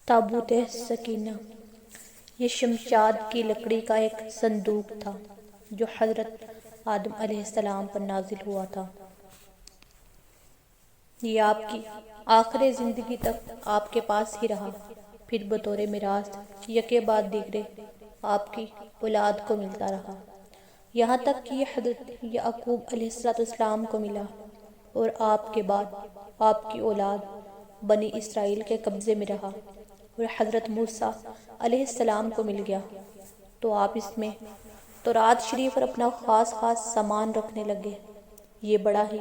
تابوت سکینہ، یہ شمشاد کی لکڑی کا ایک صندوق تھا جو حضرت آدم علیہ السلام پر نازل ہوا تھا۔ یہ آپ کی آخر زندگی تک آپ کے پاس ہی رہا، پھر بطور میراث یکے بعد دیگرے آپ کی اولاد کو ملتا رہا، یہاں تک کہ یہ حضرت یعقوب علیہ السلام کو ملا، اور آپ کے بعد آپ کی اولاد بنی اسرائیل کے قبضے میں رہا، اور حضرت موسیٰ علیہ السلام کو مل گیا تو آپ اس میں تورات شریف اور اپنا خاص سامان رکھنے لگے۔ یہ بڑا ہی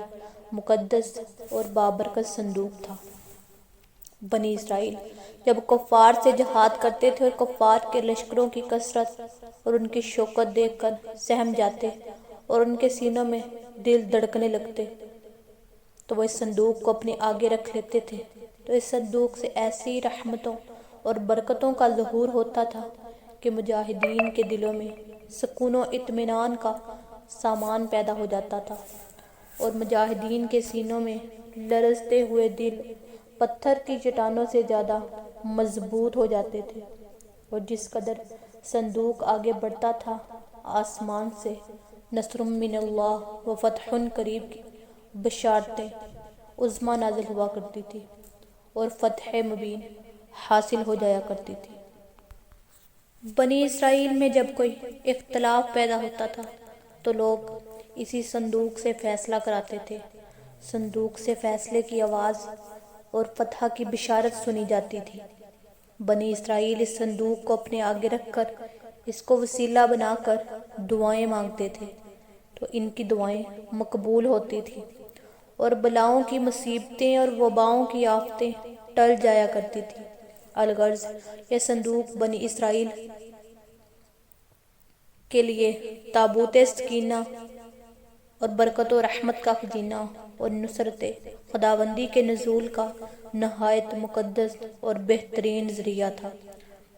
مقدس اور بابرکت صندوق تھا۔ بنی اسرائیل جب کفار سے جہاد کرتے تھے اور کفار کے لشکروں کی کثرت اور ان کی شوکت دیکھ کر سہم جاتے اور ان کے سینوں میں دل دھڑکنے لگتے تو وہ اس صندوق کو اپنے آگے رکھ لیتے تھے، تو اس صندوق سے ایسی رحمتوں اور برکتوں کا ظہور ہوتا تھا کہ مجاہدین کے دلوں میں سکون و اطمینان کا سامان پیدا ہو جاتا تھا، اور مجاہدین کے سینوں میں لرزتے ہوئے دل پتھر کی چٹانوں سے زیادہ مضبوط ہو جاتے تھے۔ اور جس قدر صندوق آگے بڑھتا تھا، آسمان سے نصر من اللہ و فتح قریب کی بشارتیں عظمیٰ نازل ہوا کرتی تھی اور فتح مبین حاصل ہو جایا کرتی تھی۔ بنی اسرائیل میں جب کوئی اختلاف پیدا ہوتا تھا تو لوگ اسی صندوق سے فیصلہ کراتے تھے۔ صندوق سے فیصلے کی آواز اور فتح کی بشارت سنی جاتی تھی۔ بنی اسرائیل اس صندوق کو اپنے آگے رکھ کر اس کو وسیلہ بنا کر دعائیں مانگتے تھے تو ان کی دعائیں مقبول ہوتی تھیں، اور بلاؤں کی مصیبتیں اور وباؤں کی آفتیں ٹل جایا کرتی تھیں۔ الغرض یہ صندوق بنی اسرائیل کے لیے تابوت سکینہ اور برکت و رحمت کا خزینہ اور نصرت خداوندی کے نزول کا نہایت مقدس اور بہترین ذریعہ تھا۔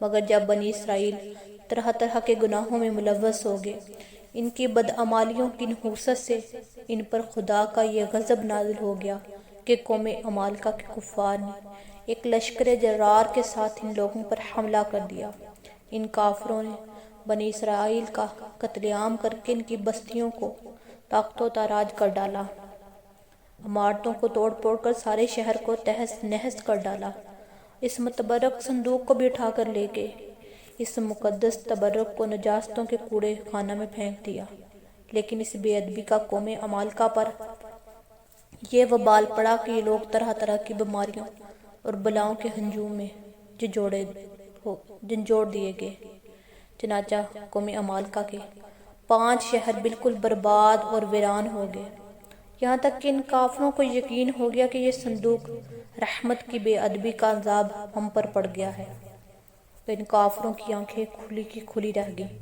مگر جب بنی اسرائیل طرح طرح کے گناہوں میں ملوث ہو گئے، ان کی بدعمالیوں کی نحوست سے ان پر خدا کا یہ غضب نازل ہو گیا کہ قوم عمالقہ کے کفار نے ایک لشکر جرار کے ساتھ ان لوگوں پر حملہ کر دیا۔ ان کافروں نے بنی اسرائیل کا قتل عام کر کے ان کی بستیوں کو تاخت و تاراج کر ڈالا، عمارتوں کو توڑ پھوڑ کر سارے شہر کو تہس نہس کر ڈالا، اس متبرک صندوق کو بھی اٹھا کر لے گئے، اس مقدس تبرک کو نجاستوں کے کوڑے خانہ میں پھینک دیا۔ لیکن اس بے ادبی کا قوم عمالقہ پر یہ وبال پڑا کہ یہ لوگ طرح طرح کی بیماریوں اور بلاؤں کے ہجوم میں جھنجھوڑ دیے گئے۔ چنانچہ قوم عمالقہ کے 5 شہر بالکل برباد اور ویران ہو گئے، یہاں تک کہ ان کافروں کو یقین ہو گیا کہ یہ صندوق رحمت کی بے ادبی کا عذاب ہم پر پڑ گیا ہے۔ تو ان کافروں کی آنکھیں کھلی کی کھلی رہ گئیں۔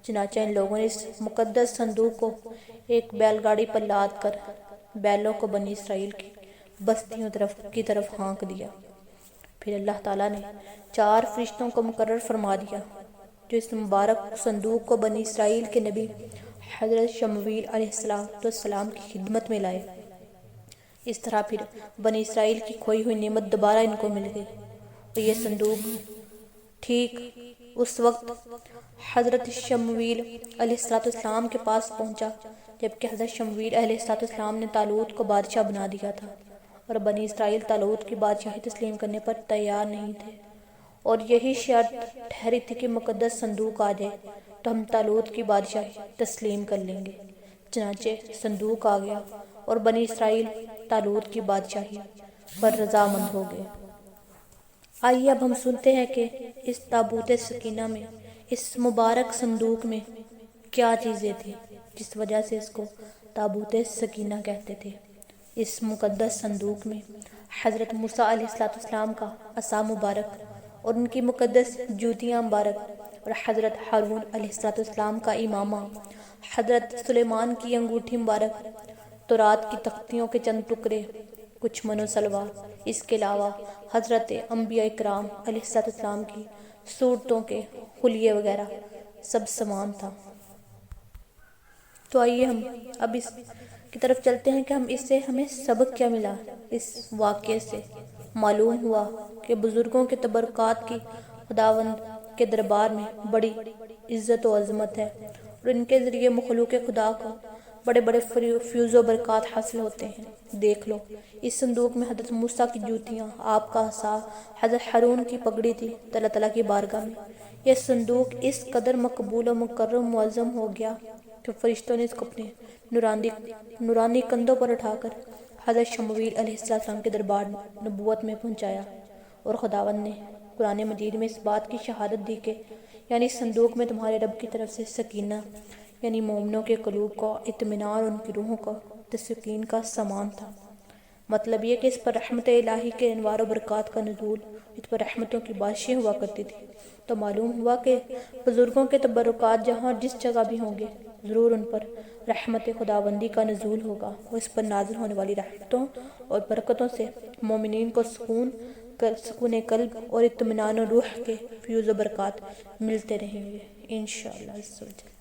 چنانچہ ان لوگوں نے اس مقدس صندوق کو ایک بیل گاڑی پر لاد کر بیلوں کو بنی اسرائیل کی بستیوں کی طرف ہانک دیا۔ پھر اللہ تعالیٰ نے 4 فرشتوں کو مقرر فرما دیا جو اس مبارک صندوق کو بنی اسرائیل کے نبی حضرت شمویل علیہ السلام کی خدمت میں لائے۔ اس طرح پھر بنی اسرائیل کی کھوئی ہوئی نعمت دوبارہ ان کو مل گئی، اور یہ صندوق ٹھیک اس وقت حضرت شمویل علیہ السلام کے پاس پہنچا جبکہ حضرت شمویل علیہ السلام نے طالوت کو بادشاہ بنا دیا تھا، اور بنی اسرائیل طالوت کی بادشاہی تسلیم کرنے پر تیار نہیں تھے، اور یہی شرط ٹھہری تھی کہ مقدس صندوق آ جائے تو ہم طالوت کی بادشاہی تسلیم کر لیں گے۔ چنانچہ صندوق آ گیا اور بنی اسرائیل طالوت کی بادشاہی پر رضامند ہو گئے۔ آئیے اب ہم سنتے ہیں کہ اس تابوت سکینہ میں، اس مبارک صندوق میں کیا چیزیں تھیں جس وجہ سے اس کو تابوت سکینہ کہتے تھے۔ اس مقدس صندوق میں حضرت موسیٰ علیہ السلام کا عصا مبارک اور ان کی مقدس جوتیاں مبارک، اور حضرت ہارون علیہ السلام کا امامہ، حضرت سلیمان کی انگوٹھی مبارک، تورات کی تختیوں کے چند ٹکڑے، کچھ من و سلوہ، اس کے علاوہ حضرت انبیاء اکرام علیہ السلام کی صورتوں کے حلیے وغیرہ سب سامان تھا۔ تو آئیے ہم اب اس کی طرف چلتے ہیں کہ اس سے ہمیں سبق کیا ملا اس واقعے سے۔ معلوم ہوا کہ بزرگوں کے تبرکات کی خداوند کے دربار میں بڑی عزت و عظمت ہے اور ان کے ذریعے مخلوق خدا کو بڑے بڑے فیوز و برکات حاصل ہوتے ہیں۔ دیکھ لو، اس صندوق میں حضرت موسیٰ کی جوتیاں، آپ کا عصا، حضرت ہارون کی پگڑی تھی۔ اللہ تعالیٰ کی بارگاہ میں یہ صندوق اس قدر مقبول و مکرم معظم ہو گیا کہ فرشتوں نے اس کو اپنے نورانی کندھوں پر اٹھا کر حضرت شمویل علیہ السلام کے دربار نبوت میں پہنچایا، اور خداوند نے قرآن مجید میں اس بات کی شہادت دی کہ یعنی اس صندوق میں تمہارے رب کی طرف سے سکینہ، یعنی مومنوں کے قلوب کا اطمینان اور ان کی روحوں کا تسکین کا سامان تھا۔ مطلب یہ کہ اس پر رحمت الہی کے انوار و برکات کا نزول، اس پر رحمتوں کی بارشیں ہوا کرتی تھی۔ تو معلوم ہوا کہ بزرگوں کے تبرکات جہاں جس جگہ بھی ہوں گے، ضرور ان پر رحمت خداوندی کا نزول ہوگا، اور اس پر نازل ہونے والی رحمتوں اور برکتوں سے مومنین کو سکون قلب اور اطمینان و روح کے فیوز و برکات ملتے رہیں گے انشاءاللہ عز و جل۔